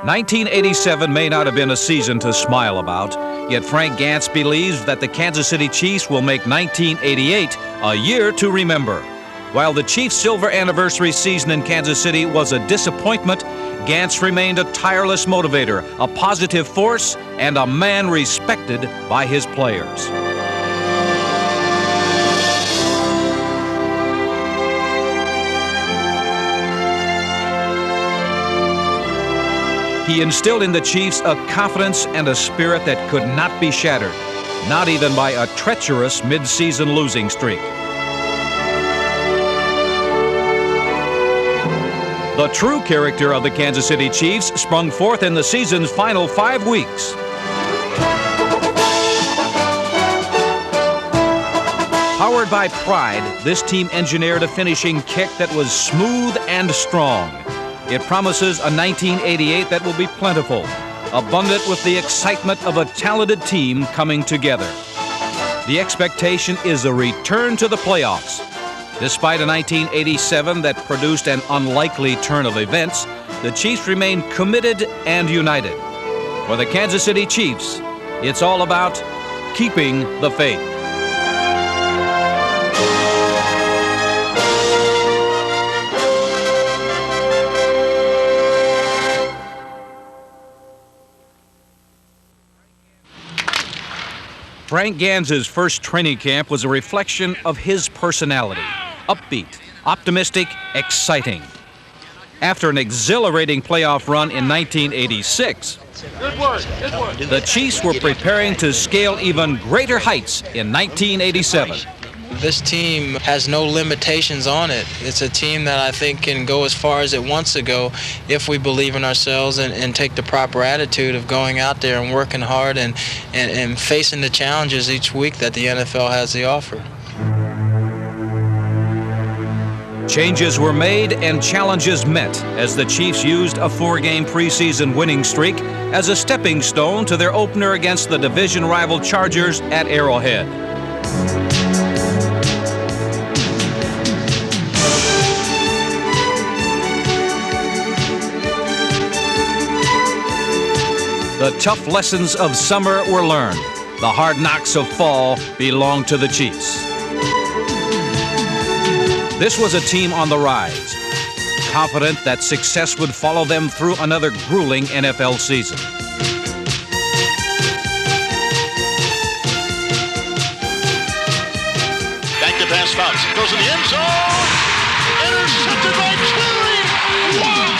1987 may not have been a season to smile about, yet Frank Gantz believes that the Kansas City Chiefs will make 1988 a year to remember. While the Chiefs' silver anniversary season in Kansas City was a disappointment, Gantz remained a tireless motivator, a positive force, and a man respected by his players. He instilled in the Chiefs a confidence and a spirit that could not be shattered, not even by a treacherous mid-season losing streak. The true character of the Kansas City Chiefs sprung forth in the season's final 5 weeks. Powered by pride, this team engineered a finishing kick that was smooth and strong. It promises a 1988 that will be plentiful, abundant with the excitement of a talented team coming together. The expectation is a return to the playoffs. Despite a 1987 that produced an unlikely turn of events, the Chiefs remain committed and united. For the Kansas City Chiefs, it's all about keeping the faith. Frank Gantz's first training camp was a reflection of his personality. Upbeat, optimistic, exciting. After an exhilarating playoff run in 1986, the Chiefs were preparing to scale even greater heights in 1987. This team has no limitations on it. It's a team that I think can go as far as it wants to go if we believe in ourselves and take the proper attitude of going out there and working hard and facing the challenges each week that the NFL has to offer. Changes were made and challenges met as the Chiefs used a 4-game preseason winning streak as a stepping stone to their opener against the division rival Chargers at Arrowhead. The tough lessons of summer were learned. The hard knocks of fall belonged to the Chiefs. This was a team on the rise, confident that success would follow them through another grueling NFL season. Back to pass Fouts. Goes in the end zone. Intercepted by Cherry. Wow!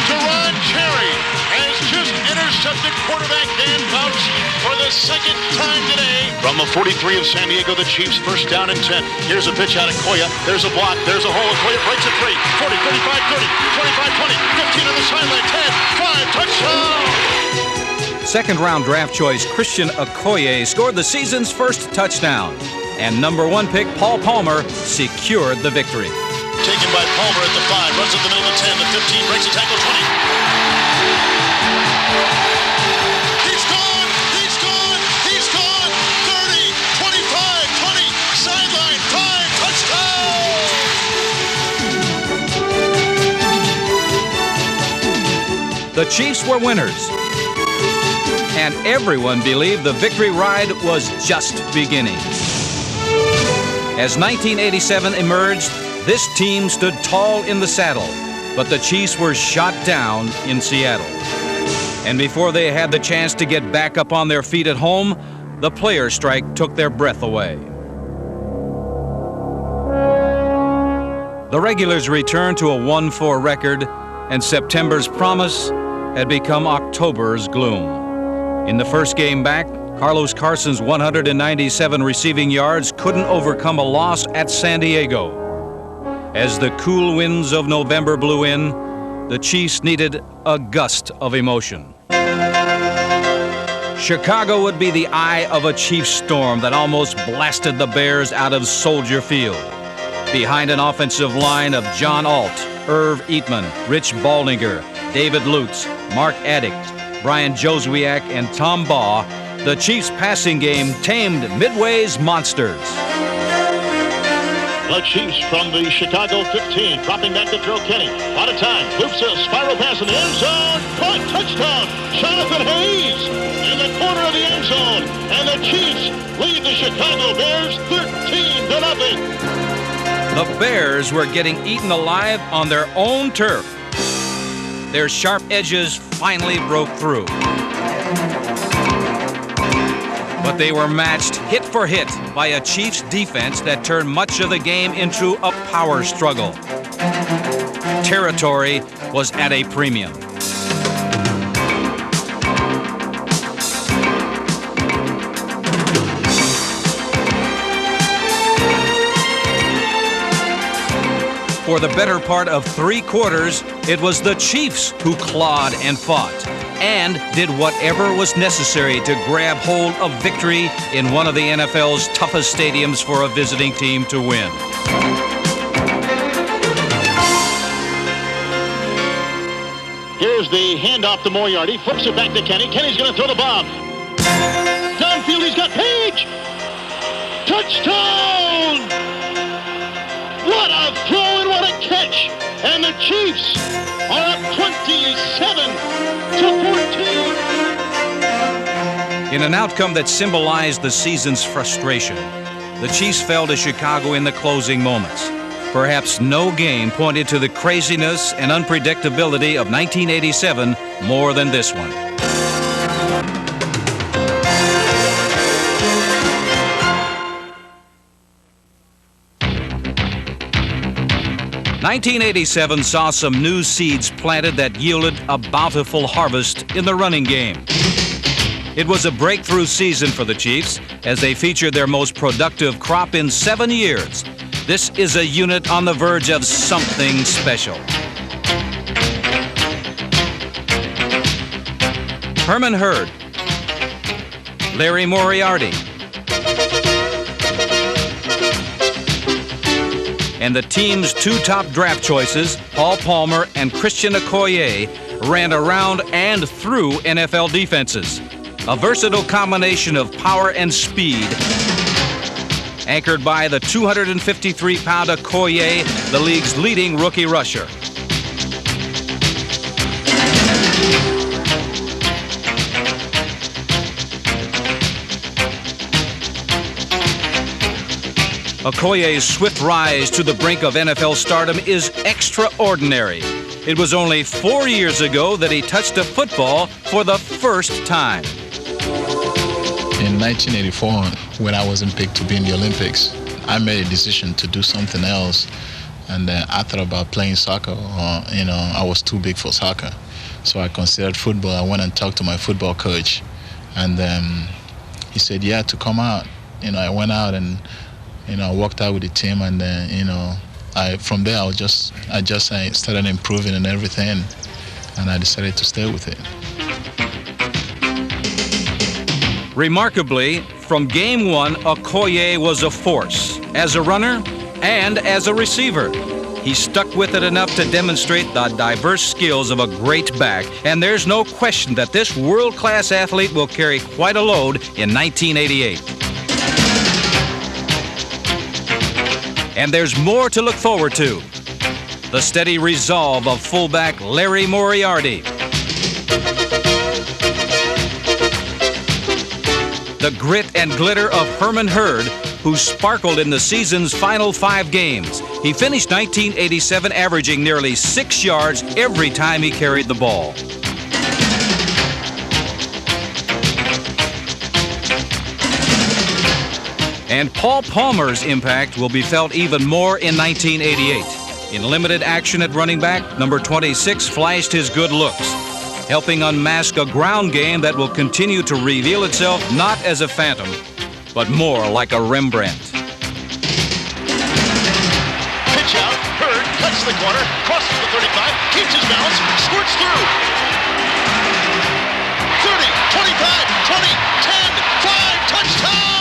Teron Cherry has just intercepted quarterback Dan Fouts for the second time today. From the 43 of San Diego, the Chiefs first down and 10. Here's a pitch out of Koya. There's a block. There's a hole. Koya breaks a 3. 40, 35, 30, 25, 20, 15 on the sideline, 10, 5, touchdown! Second-round draft choice Christian Okoye scored the season's first touchdown, and number 1 pick Paul Palmer secured the victory. Taken by Palmer at the 5, runs at the middle of the 10, the 15, breaks a tackle, 20. He's gone! He's gone! He's gone! 30, 25, 20, sideline, 5, touchdown! The Chiefs were winners, and everyone believed the victory ride was just beginning. As 1987 emerged, this team stood tall in the saddle, but the Chiefs were shot down in Seattle. And before they had the chance to get back up on their feet at home, the players' strike took their breath away. The regulars returned to a 1-4 record, and September's promise had become October's gloom. In the first game back, Carlos Carson's 197 receiving yards couldn't overcome a loss at San Diego. As the cool winds of November blew in, the Chiefs needed a gust of emotion. Chicago would be the eye of a Chiefs storm that almost blasted the Bears out of Soldier Field. Behind an offensive line of John Alt, Irv Eatman, Rich Baldinger, David Lutz, Mark Addict, Brian Joswiak, and Tom Baugh, the Chiefs' passing game tamed Midway's monsters. The Chiefs from the Chicago 15, dropping back to throw. Kenny, out of time, loops a spiral pass in the end zone. Caught, touchdown, Jonathan Hayes in the corner of the end zone. And the Chiefs lead the Chicago Bears 13-0. The Bears were getting eaten alive on their own turf. Their sharp edges finally broke through. But they were matched hit for hit by a Chiefs defense that turned much of the game into a power struggle. Territory was at a premium. For the better part of 3 quarters, it was the Chiefs who clawed and fought, and did whatever was necessary to grab hold of victory in one of the NFL's toughest stadiums for a visiting team to win. Here's the handoff to Moriarty. Flips it back to Kenny. Kenny's going to throw the bomb. Downfield, he's got Page. Touchdown! What a throw and what a catch! And the Chiefs are up 27-14. In an outcome that symbolized the season's frustration, the Chiefs fell to Chicago in the closing moments. Perhaps no game pointed to the craziness and unpredictability of 1987 more than this one. '87 saw some new seeds planted that yielded a bountiful harvest in the running game. It was a breakthrough season for the Chiefs as they featured their most productive crop in 7 years. This is a unit on the verge of something special. Herman Hurd, Larry Moriarty, and the team's 2 top draft choices, Paul Palmer and Christian Okoye, ran around and through NFL defenses. A versatile combination of power and speed, anchored by the 253-pound Okoye, the league's leading rookie rusher. Okoye's swift rise to the brink of NFL stardom is extraordinary. It was only 4 years ago that he touched a football for the first time. In 1984, when I wasn't picked to be in the Olympics, I made a decision to do something else. And I thought about playing soccer. I was too big for soccer. So I considered football. I went and talked to my football coach. And he said, yeah, to come out. I went out and I worked out with the team, and from there I started improving and everything, and I decided to stay with it. Remarkably, from game 1, Okoye was a force, as a runner and as a receiver. He stuck with it enough to demonstrate the diverse skills of a great back, and there's no question that this world-class athlete will carry quite a load in 1988. And there's more to look forward to. The steady resolve of fullback Larry Moriarty. The grit and glitter of Herman Hurd, who sparkled in the season's final 5 games. He finished 1987 averaging nearly 6 yards every time he carried the ball. And Paul Palmer's impact will be felt even more in 1988. In limited action at running back, number 26 flashed his good looks, helping unmask a ground game that will continue to reveal itself not as a phantom, but more like a Rembrandt. Pitch out, Hurd cuts the corner, crosses the 35, keeps his balance, squirts through. 30, 25, 20, 10, 5, touchdown!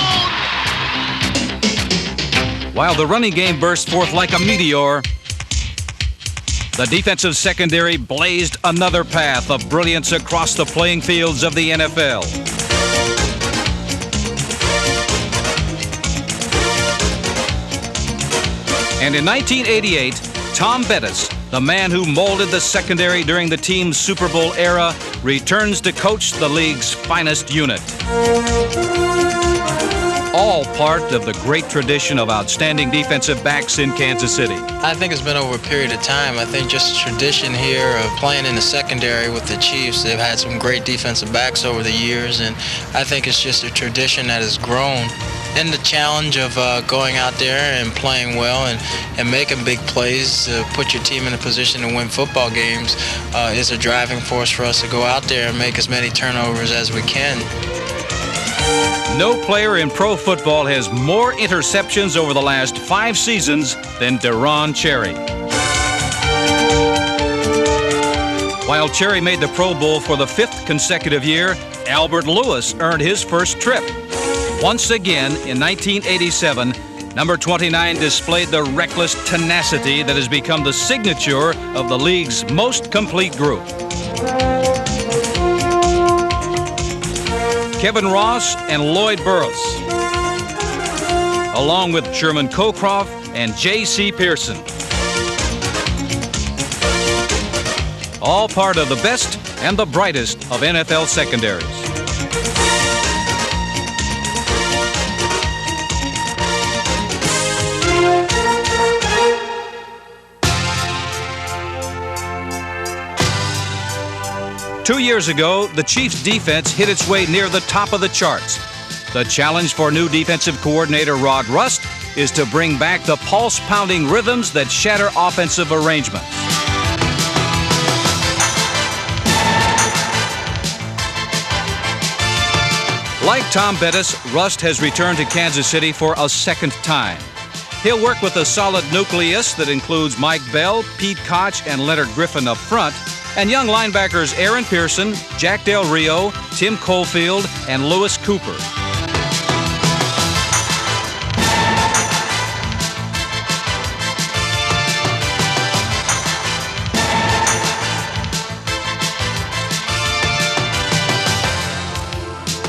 While the running game burst forth like a meteor, the defensive secondary blazed another path of brilliance across the playing fields of the NFL. And in 1988, Tom Bettis, the man who molded the secondary during the team's Super Bowl era, returns to coach the league's finest unit. All part of the great tradition of outstanding defensive backs in Kansas City. I think it's been over a period of time. I think just a tradition here of playing in the secondary with the Chiefs. They've had some great defensive backs over the years, and I think it's just a tradition that has grown. And the challenge of going out there and playing well and making big plays to put your team in a position to win football games is a driving force for us to go out there and make as many turnovers as we can. No player in pro football has more interceptions over the last 5 seasons than Deron Cherry. While Cherry made the Pro Bowl for the 5th consecutive year, Albert Lewis earned his first trip. Once again, in 1987, number 29 displayed the reckless tenacity that has become the signature of the league's most complete group. Kevin Ross and Lloyd Burruss, along with Sherman Cockcroft and J.C. Pearson. All part of the best and the brightest of NFL secondaries. Two years ago, the Chiefs' defense hit its way near the top of the charts. The challenge for new defensive coordinator Rod Rust is to bring back the pulse-pounding rhythms that shatter offensive arrangements. Like Tom Bettis, Rust has returned to Kansas City for a second time. He'll work with a solid nucleus that includes Mike Bell, Pete Koch, and Leonard Griffin up front, and young linebackers Aaron Pearson, Jack Del Rio, Tim Cofield, and Lewis Cooper.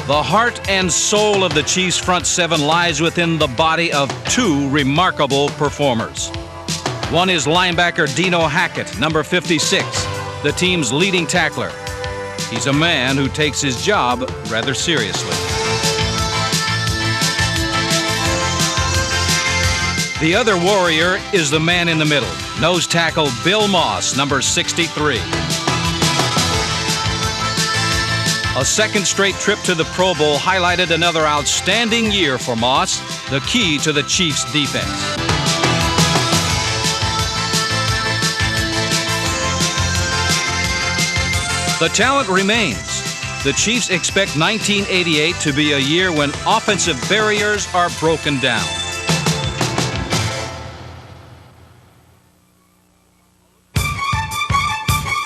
The heart and soul of the Chiefs' front seven lies within the body of 2 remarkable performers. One is linebacker Dino Hackett, number 56, the team's leading tackler. He's a man who takes his job rather seriously. The other warrior is the man in the middle, nose tackle Bill Moss, number 63. A second straight trip to the Pro Bowl highlighted another outstanding year for Moss, the key to the Chiefs' defense. The talent remains. The Chiefs expect 1988 to be a year when offensive barriers are broken down.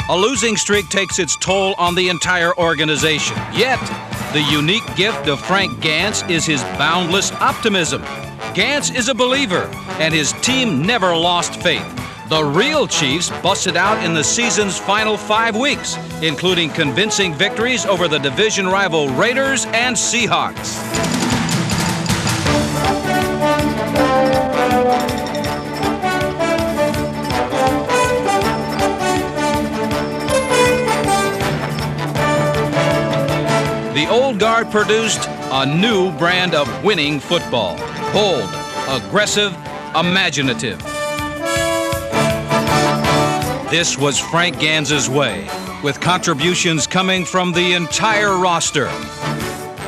A losing streak takes its toll on the entire organization. Yet, the unique gift of Frank Gantz is his boundless optimism. Gantz is a believer, and his team never lost faith. The real Chiefs busted out in the season's final 5 weeks, including convincing victories over the division rival Raiders and Seahawks. The old guard produced a new brand of winning football. Bold, aggressive, imaginative. This was Frank Gantz's way, with contributions coming from the entire roster.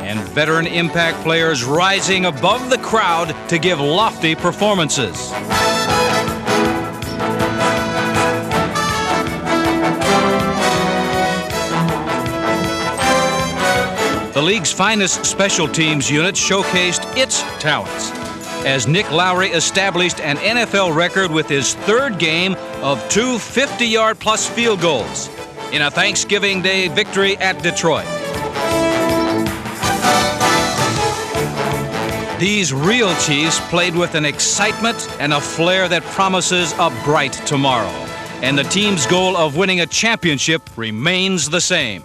And veteran impact players rising above the crowd to give lofty performances. The league's finest special teams unit showcased its talents, as Nick Lowry established an NFL record with his 3rd game of 2 50-yard-plus field goals in a Thanksgiving Day victory at Detroit. These real Chiefs played with an excitement and a flair that promises a bright tomorrow, and the team's goal of winning a championship remains the same.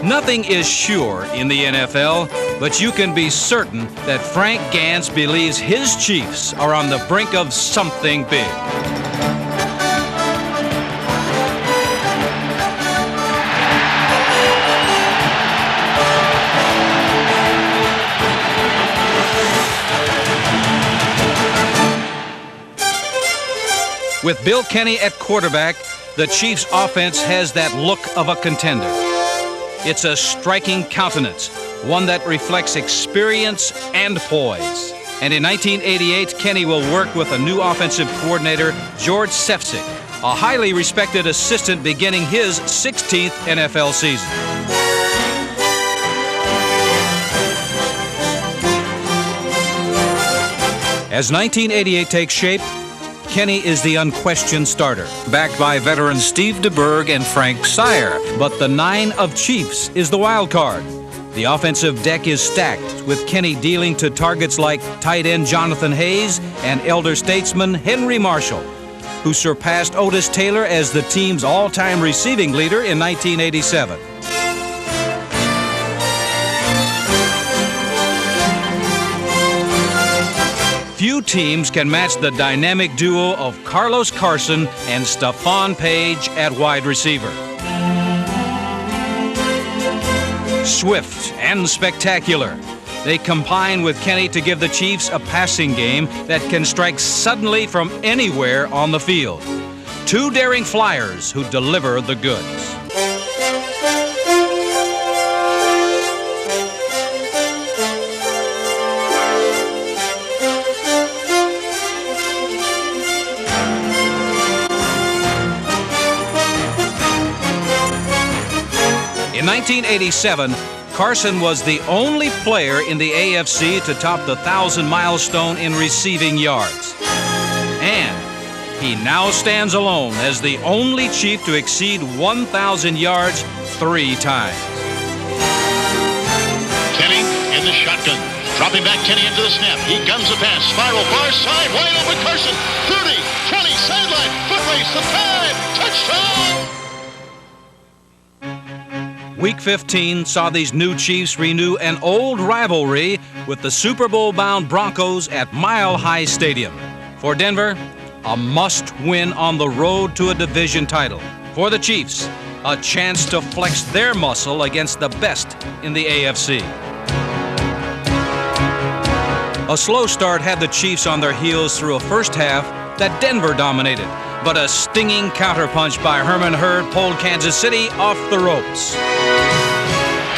Nothing is sure in the NFL, but you can be certain that Frank Gans believes his Chiefs are on the brink of something big. With Bill Kenny at quarterback, the Chiefs' offense has that look of a contender. It's a striking countenance, one that reflects experience and poise. And in 1988, Kenny will work with a new offensive coordinator, George Sefcik, a highly respected assistant beginning his 16th NFL season. As 1988 takes shape, Kenny is the unquestioned starter, backed by veterans Steve DeBerg and Frank Sire. But the 9 of Chiefs is the wild card. The offensive deck is stacked, with Kenny dealing to targets like tight end Jonathan Hayes and elder statesman Henry Marshall, who surpassed Otis Taylor as the team's all-time receiving leader in 1987. Few teams can match the dynamic duo of Carlos Carson and Stephon Page at wide receiver. Swift and spectacular, they combine with Kenny to give the Chiefs a passing game that can strike suddenly from anywhere on the field. 2 daring flyers who deliver the goods. In 1987, Carson was the only player in the AFC to top the 1,000 milestone in receiving yards. And he now stands alone as the only Chief to exceed 1,000 yards 3 times. Kenny in the shotgun. Dropping back Kenny into the snap. He guns a pass. Spiral far side. Wide open Carson. 30, 20, sideline. Foot race. The 5. Touchdown. Week 15 saw these new Chiefs renew an old rivalry with the Super Bowl-bound Broncos at Mile High Stadium. For Denver, a must-win on the road to a division title. For the Chiefs, a chance to flex their muscle against the best in the AFC. A slow start had the Chiefs on their heels through a first half that Denver dominated, but a stinging counterpunch by Herman Hurd pulled Kansas City off the ropes.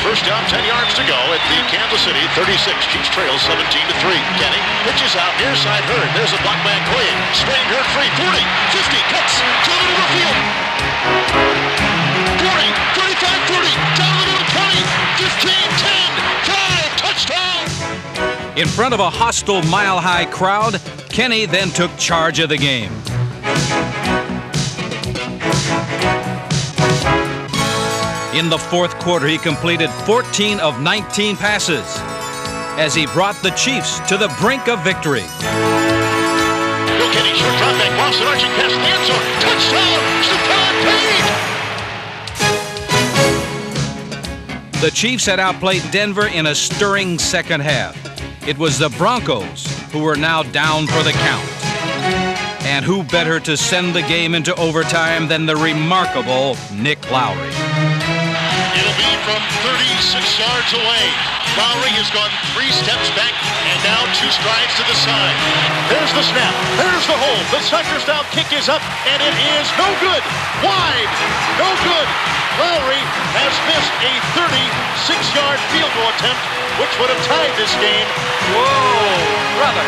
First down, 10 yards to go at the Kansas City 36. Chiefs trail 17-3. Kenny pitches out near side Hurd. There's a block by Okoye. Spraying Hurd free. 40, 50, cuts to the middle of the field. 40, 35, 40, down the middle, 20, 15, 10, 5, touchdown. In front of a hostile Mile High crowd, Kenny then took charge of the game. In the fourth quarter, he completed 14 of 19 passes as he brought the Chiefs to the brink of victory. Bill Kenny, short drop back, lofts an arching pass in the end zone. Touchdown, Stephon Page! The Chiefs had outplayed Denver in a stirring second half. It was the Broncos who were now down for the count. And who better to send the game into overtime than the remarkable Nick Lowry? It'll be from 36 yards away. Lowry has gone 3 steps back and now 2 strides to the side. There's the snap. There's the hold. The sucker-style kick is up, and it is no good. Wide. No good. Lowry has missed a 36-yard field goal attempt, which would have tied this game. Whoa, brother.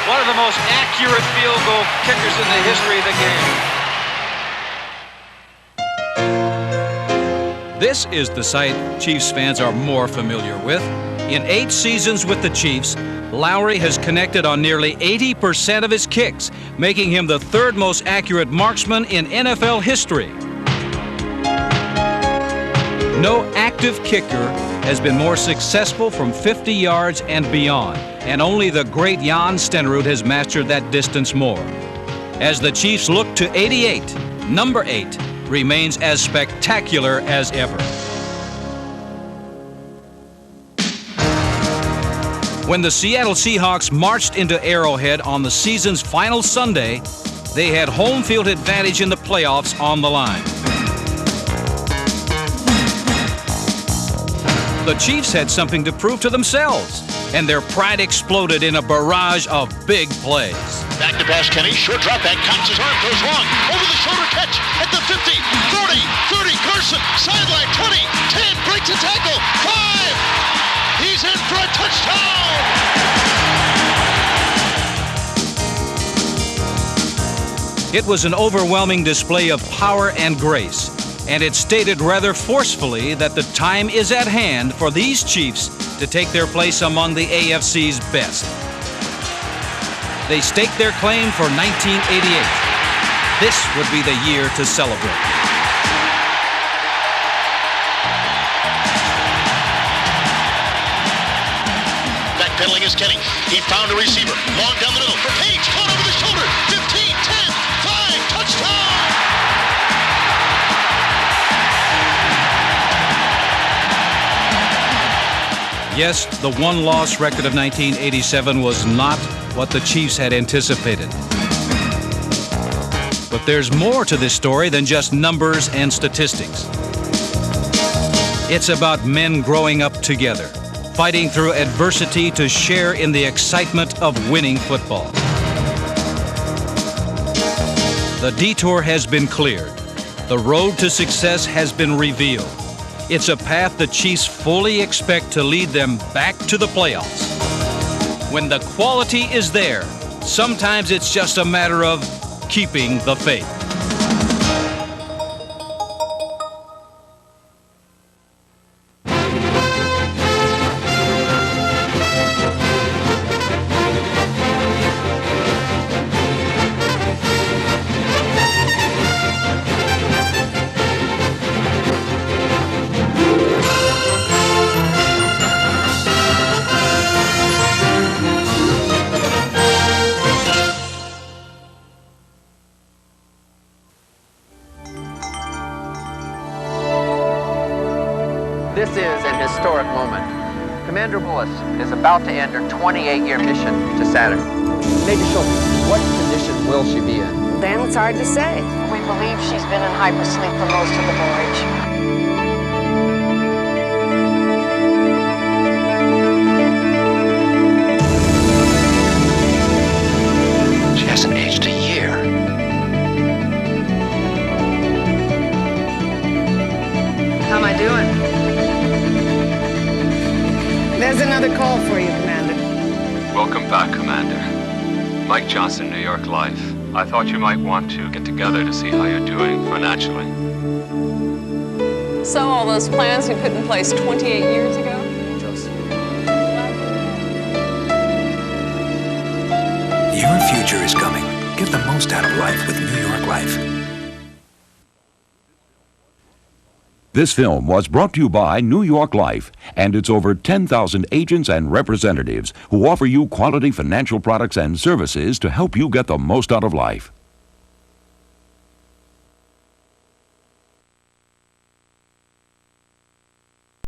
One of the most accurate field goal kickers in the history of the game. This is the sight Chiefs fans are more familiar with. In 8 seasons with the Chiefs, Lowry has connected on nearly 80% of his kicks, making him the 3rd most accurate marksman in NFL history. No active kicker has been more successful from 50 yards and beyond, and only the great Jan Stenerud has mastered that distance more. As the Chiefs look to 88, number 8 remains as spectacular as ever. When the Seattle Seahawks marched into Arrowhead on the season's final Sunday, they had home field advantage in the playoffs on the line. The Chiefs had something to prove to themselves, and their pride exploded in a barrage of big plays. Back to pass Kenny, short drop back, cocks his arm, goes long, over the shoulder catch at the 50, 40, 30, Carson, sideline, 20, 10, breaks a tackle, 5, he's in for a touchdown! It was an overwhelming display of power and grace, and it stated rather forcefully that the time is at hand for these Chiefs to take their place among the AFC's best. They staked their claim for 1988. This would be the year to celebrate. Backpedaling is Kenny. He found a receiver. Long down the middle for Page. Caught over the shoulder. 15, 10, 5, touchdown! Yes, the one-loss record of 1987 was not what the Chiefs had anticipated. But there's more to this story than just numbers and statistics. It's about men growing up together, fighting through adversity to share in the excitement of winning football. The detour has been cleared. The road to success has been revealed. It's a path the Chiefs fully expect to lead them back to the playoffs. When the quality is there, sometimes it's just a matter of keeping the faith. This is an historic moment. Commander Willis is about to end her 28-year mission to Saturn. Major Schultz, what condition will she be in? Dan, it's hard to say. We believe she's been in hypersleep for most of the voyage. She hasn't aged a year. How am I doing? There's another call for you, Commander. Welcome back, Commander. Mike Johnson, New York Life. I thought you might want to get together to see how you're doing financially. So all those plans we put in place 28 years ago? Your future is coming. Get the most out of life with New York Life. This film was brought to you by New York Life and its over 10,000 agents and representatives who offer you quality financial products and services to help you get the most out of life.